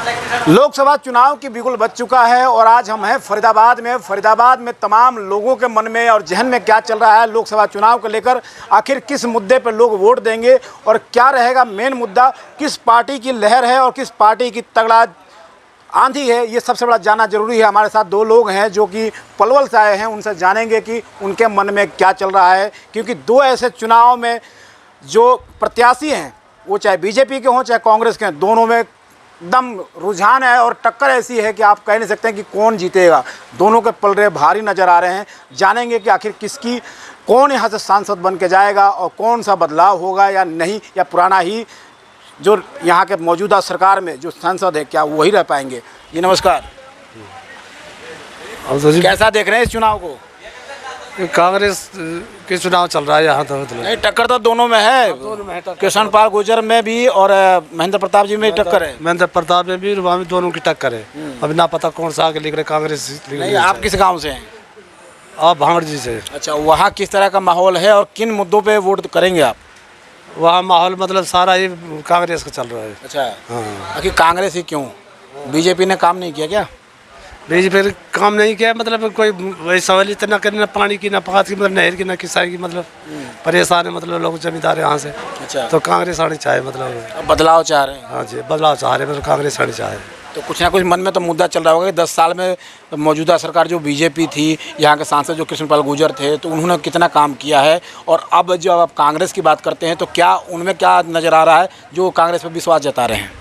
लोकसभा चुनाव की बिगुल बज चुका है और आज हम हैं फरीदाबाद में। फरीदाबाद में तमाम लोगों के मन में और जहन में क्या चल रहा है लोकसभा चुनाव को लेकर, आखिर किस मुद्दे पर लोग वोट देंगे और क्या रहेगा मेन मुद्दा, किस पार्टी की लहर है और किस पार्टी की तगड़ा आंधी है, ये सबसे बड़ा जानना जरूरी है। हमारे साथ दो लोग हैं जो कि पलवल से आए हैं, उनसे जानेंगे कि उनके मन में क्या चल रहा है, क्योंकि दो ऐसे चुनाव में जो प्रत्याशी हैं वो चाहे बीजेपी के हों चाहे कांग्रेस के हों, दोनों में एकदम रुझान है और टक्कर ऐसी है कि आप कह नहीं सकते हैं कि कौन जीतेगा। दोनों के पलड़े भारी नज़र आ रहे हैं। जानेंगे कि आखिर किसकी कौन यहाँ से सांसद बन के जाएगा और कौन सा बदलाव होगा या नहीं, या पुराना ही जो यहाँ के मौजूदा सरकार में जो सांसद है क्या वही रह पाएंगे। जी नमस्कार। कैसा देख रहे हैं इस चुनाव को? कांग्रेस के चुनाव चल रहा है यहाँ तो नहीं, टक्कर तो दोनों में है। कृष्ण पाल गुर्जर में भी और महेंद्र प्रताप जी में टक्कर है। महेंद्र प्रताप में भी और वहाँ भी दोनों की टक्कर है। अभी ना पता कौन सा आगे लिख रहे, कांग्रेस लिख रही है। आप किस गांव से हैं? आप भांगड़ जी से। अच्छा, वहाँ किस तरह का माहौल है और किन मुद्दों पे वोट करेंगे आप? वहाँ माहौल मतलब सारा ही कांग्रेस का चल रहा है। अच्छा, हाँ। आखिर कांग्रेस ही क्यों? बीजेपी ने काम नहीं किया क्या? बीजेपी काम नहीं किया, मतलब कोई वही सहूलियत ना करे, ना पानी की, ना पात की, मतलब नहर की, ना किसाई की, मतलब परेशान है मतलब लोग जमींदार यहाँ से। अच्छा, तो कांग्रेस आनी चाहे, मतलब बदलाव चाह रहे हैं। हाँ जी, बदलाव चाह रहे हैं, मतलब कांग्रेस आनी चाहे। तो कुछ ना कुछ मन में तो मुद्दा चल रहा होगा कि 10 साल में मौजूदा सरकार जो बीजेपी थी, यहाँ के सांसद जो कृष्णपाल गुर्जर थे, तो उन्होंने कितना काम किया है, और अब जब आप कांग्रेस की बात करते हैं तो क्या उनमें क्या नज़र आ रहा है जो कांग्रेस पर विश्वास जता रहे हैं?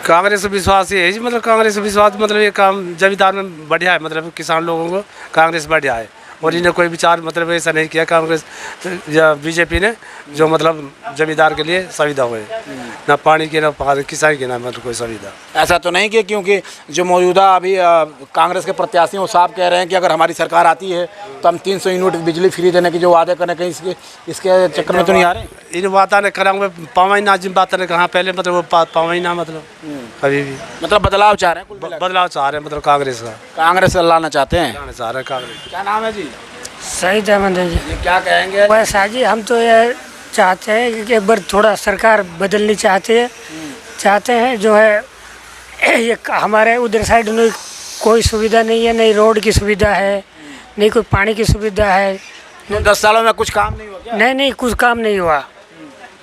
कांग्रेस विश्वास ये है जी, मतलब कांग्रेस विश्वास मतलब ये काम जमींदार में बढ़िया है, मतलब किसान लोगों को कांग्रेस बढ़िया है। और इन्हें कोई विचार मतलब ऐसा नहीं किया कांग्रेस या बीजेपी ने जो मतलब जमींदार के लिए सुविधा हुए, ना पानी की, ना किसान की, ना मतलब कोई सुविधा। ऐसा तो नहीं कि क्योंकि जो मौजूदा अभी कांग्रेस के प्रत्याशी हैं वो साफ कह रहे हैं कि अगर हमारी सरकार आती है तो हम 300 यूनिट बिजली फ्री देने की जो वादे करने कहीं इसके चक्कर में तो नहीं आ रहे? इन वादा ने करा पावा ना, जिन बात ने कहा पहले, मतलब वो पावा ही ना, मतलब कभी भी मतलब बदलाव चाह रहे हैं, बदलाव चाह रहे हैं, मतलब कांग्रेस का, कांग्रेस लाना चाहते हैं, चाह रहे हैं कांग्रेस। क्या नाम है जी? सईद अहमद जी। ये क्या कहेंगे? वैसा जी हम तो ये चाहते हैं कि एक बार थोड़ा सरकार बदलनी चाहते हैं जो है ये हमारे उधर साइड में कोई सुविधा नहीं है, नहीं रोड की सुविधा है, नहीं कोई पानी की सुविधा है। तो 10 सालों में कुछ काम नहीं हुआ क्या? नहीं, कुछ काम नहीं हुआ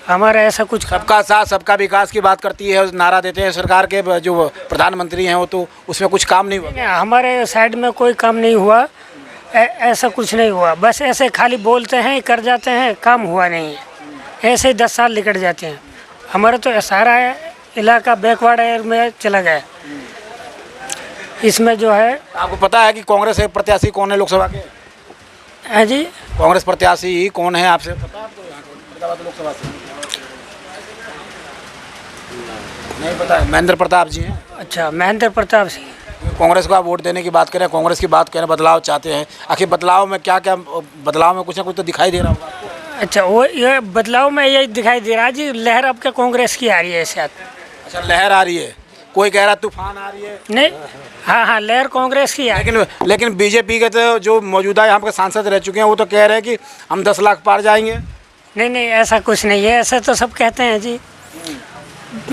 हमारा, ऐसा कुछ। सबका साथ सबका विकास की बात करती है, नारा देते हैं सरकार के जो प्रधानमंत्री हैं वो, तो उसमें कुछ काम नहीं हुआ? हमारे साइड में कोई काम नहीं हुआ, ऐसा कुछ नहीं हुआ। बस ऐसे खाली बोलते हैं, कर जाते हैं, काम हुआ नहीं है, ऐसे ही 10 साल निकट जाते हैं। हमारा तो सारा इलाका बैकवर्ड एरिया में चला गया। इसमें जो है, आपको पता है कि कांग्रेस के प्रत्याशी कौन है लोकसभा के? है जी, कांग्रेस प्रत्याशी कौन है आपसे पता है? आपको लोकसभा से नहीं पता है? महेंद्र प्रताप जी हैं। अच्छा, महेंद्र प्रताप सिंह। कांग्रेस को आप वोट देने की बात करें, कांग्रेस की बात करें, बदलाव चाहते हैं, आखिर बदलाव में क्या क्या, बदलाव में कुछ ना कुछ तो दिखाई दे रहा होगा आपको? अच्छा, वो ये बदलाव में यही दिखाई दे रहा है जी, लहर अब क्या कांग्रेस की आ रही है शायद। अच्छा, लहर आ रही है, कोई कह रहा तूफान आ रही है। नहीं, हाँ, लहर कांग्रेस की है। लेकिन बीजेपी के तो जो मौजूदा यहाँ के सांसद रह चुके हैं वो तो कह रहे हैं कि हम 10 लाख पार जाएंगे। नहीं, ऐसा कुछ नहीं है, ऐसा तो सब कहते हैं जी,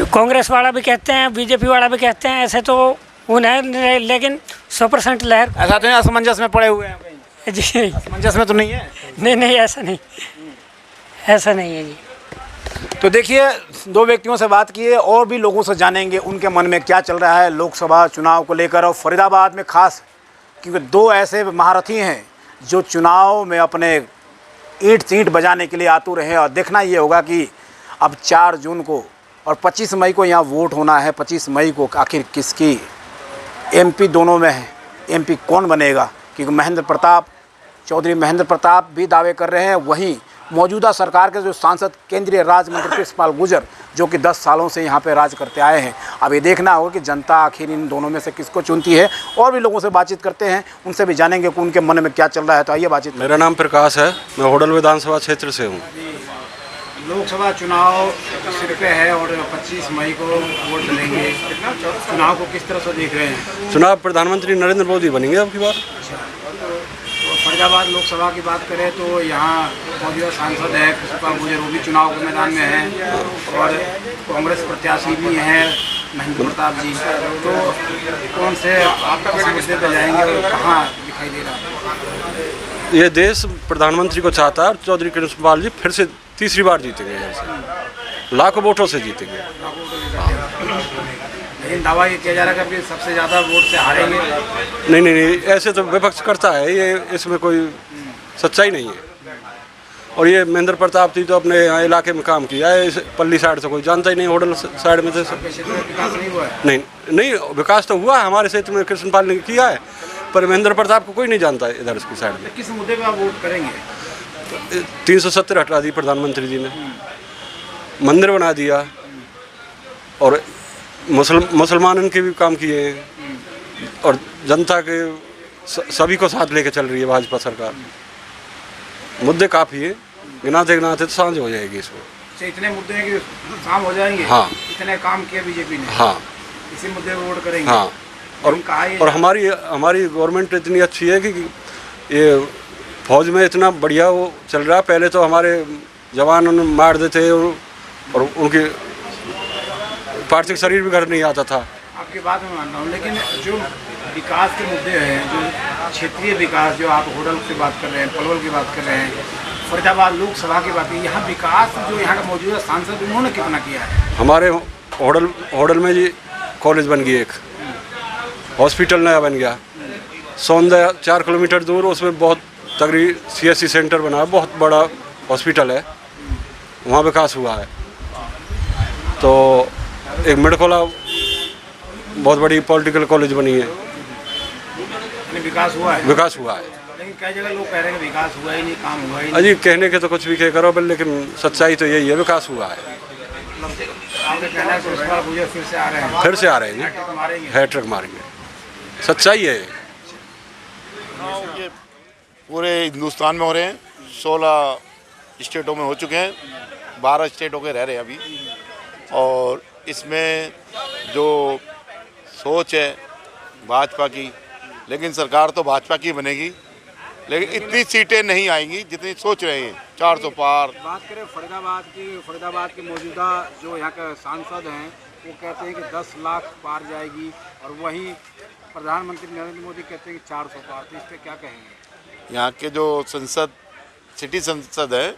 कांग्रेस वाला भी कहते हैं, बीजेपी वाला भी कहते हैं, ऐसे तो उन्हें, लेकिन 100% लहर। ऐसा तो नहीं असमंजस में पड़े हुए हैं कहीं? जी, असमंजस में तो नहीं है? नहीं, ऐसा नहीं है जी। तो देखिए, दो व्यक्तियों से बात की है, और भी लोगों से जानेंगे उनके मन में क्या चल रहा है लोकसभा चुनाव को लेकर, और फरीदाबाद में खास क्योंकि दो ऐसे महारथी हैं जो चुनाव में अपने ईंट बजाने के लिए आतुर हैं। और देखना ये होगा कि अब 4 जून को और 25 मई को यहाँ वोट होना है। 25 मई को आखिर किसकी एमपी दोनों में है, एमपी कौन बनेगा, क्योंकि चौधरी महेंद्र प्रताप भी दावे कर रहे हैं, वहीं मौजूदा सरकार के जो सांसद केंद्रीय राज्य मंत्री कृष्णपाल गुर्जर जो कि 10 सालों से यहाँ पे राज करते आए हैं। अब ये देखना होगा कि जनता आखिर इन दोनों में से किसको चुनती है। और भी लोगों से बातचीत करते हैं, उनसे भी जानेंगे कि उनके मन में क्या चल रहा है। तो आइए बातचीत। मेरा नाम प्रकाश है, मैं होडल विधानसभा क्षेत्र से हूँ। लोकसभा चुनाव सिर पे है और 25 मई को वोट डलेंगे। चुनाव को किस तरह से देख रहे हैं? चुनाव प्रधानमंत्री नरेंद्र मोदी बनेंगे अब की बार। तो फरीदाबाद लोकसभा की बात करें तो यहाँ मौजूदा सांसद है कृष्णपाल गुर्जर, वो भी चुनाव के मैदान में हैं, और कांग्रेस प्रत्याशी भी हैं महेंद्र प्रताप जी, तो कौन से मुद्दे पे जाएंगे और कहाँ दिखाई दे रहा है? ये देश प्रधानमंत्री को चाहता है और चौधरी कृष्णपाल जी फिर से तीसरी बार जीतेंगे यहाँ से, लाखों वोटों से जीतेंगे। लेकिन दावा ये किया जा रहा है कि सबसे ज़्यादा वोट से हारेंगे। नहीं, ऐसे तो विपक्ष करता है, ये इसमें कोई सच्चाई नहीं है। और ये महेंद्र प्रताप जी तो अपने यहाँ इलाके में काम किया है, इस पल्ली साइड से कोई जानता ही नहीं, होडल साइड में से क्षेत्र में विकास नहीं हुआ है। नहीं विकास तो हुआ है हमारे क्षेत्र में, कृष्णपाल ने किया है, पर महेंद्र प्रताप को कोई नहीं जानता है इधर की साइड में। किस मुद्दे पे आप वोट करेंगे? 370 हटा दी प्रधानमंत्री जी ने, मंदिर बना दिया और मुसलमानों के भी काम किए हैं और जनता के सभी को साथ लेके चल रही है भाजपा सरकार। मुद्दे काफ़ी है, गिनाते गिनाते तो सांझ हो जाएगी इसमें। अच्छा, इतने मुद्दे हैं कि शाम हो जाएंगे। हाँ, इतने काम किया बीजेपी ने। हाँ, इसी मुद्दे पे वोट करेंगे। हाँ, और हमारी गवर्नमेंट इतनी अच्छी है कि ये फौज में इतना बढ़िया वो चल रहा है। पहले तो हमारे जवान उन्हें मार देते और उनके पार्थिव शरीर भी घर नहीं आता था। आपकी बात मैं मानता हूँ, लेकिन जो विकास के मुद्दे हैं, जो क्षेत्रीय विकास, जो आप होडल की बात कर रहे हैं, पलवल की बात कर रहे हैं, फरीदाबाद लोकसभा की बात है, यहाँ विकास जो यहाँ का मौजूदा सांसद उन्होंने कितना किया है? हमारे होडल में जी कॉलेज बन गई, एक हॉस्पिटल नया बन गया, सौंदर्य 4 किलोमीटर दूर उसमें बहुत तगड़ी CSC सेंटर बना, बहुत बड़ा हॉस्पिटल है, वहाँ विकास हुआ है। तो एक मिडकोला बहुत बड़ी पॉलिटिकल कॉलेज बनी है, विकास हुआ है। विकास हुआ है, लेकिन कई जगह लोग कह रहे हैं कि विकास हुआ ही नहीं, काम हुआ ही नहीं। अजी कहने के तो कुछ भी कह करो, लेकिन सच्चाई तो यही है, विकास हुआ है। आपने कहना है कि इस बार मुझे फिर से आ रहे हैं, फिर से आ रहे हैं जी, हैट्रिक मारेंगे। हैट्रिक मारेंगे, सच्चाई है। ये पूरे हिंदुस्तान में हो रहे हैं, 16 स्टेटों में हो चुके हैं, 12 स्टेटों के रह रहे हैं अभी। और इसमें जो सोच है भाजपा की, लेकिन सरकार तो भाजपा की बनेगी, लेकिन इतनी सीटें नहीं आएंगी जितनी सोच रहे हैं, 400 पार। बात करें फरीदाबाद के मौजूदा जो यहाँ के सांसद हैं, वो कहते हैं कि 10 लाख पार जाएगी, और वहीं प्रधानमंत्री नरेंद्र मोदी कहते हैं कि 400 पार। तो इस पर क्या कहेंगे? यहाँ के जो सिटी संसद है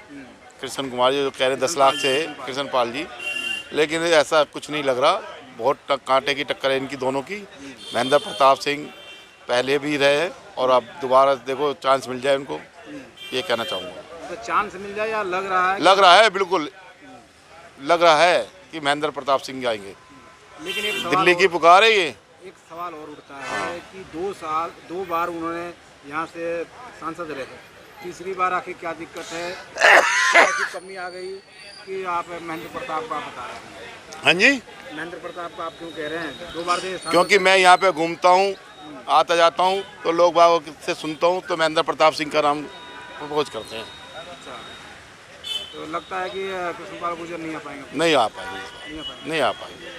कृष्ण कुमार जी, जो कह रहे हैं 10 लाख से कृष्णपाल जी, लेकिन ऐसा कुछ नहीं लग रहा। बहुत कांटे की टक्कर है इनकी दोनों की। महेंद्र प्रताप सिंह पहले भी रहे हैं और अब दोबारा देखो चांस मिल जाए उनको, ये कहना चाहूँगा। तो चांस मिल जाए या लग रहा है? लग रहा है, बिल्कुल लग रहा है कि महेंद्र प्रताप सिंह आएंगे। लेकिन एक दिल्ली की पुकार है ये। एक सवाल और उठता है कि 2 बार उन्होंने यहाँ से सांसद रहे, तीसरी बार आखिर क्या दिक्कत है? ऐसी कमी आ गई कि आप महेंद्र प्रताप का बता रहे हैं? हाँ जी, महेंद्र प्रताप का आप क्यों कह रहे हैं? 2 बार से क्योंकि मैं यहाँ पे घूमता हूँ, आता जाता हूँ, तो लोग बागों से सुनता हूँ, तो महेंद्र प्रताप सिंह का नाम प्रपोज करते हैं। अच्छा, तो लगता है कि कृष्णपाल गुर्जर नहीं आ पाएंगे? नहीं आ पाएंगे, नहीं आ पाएंगे।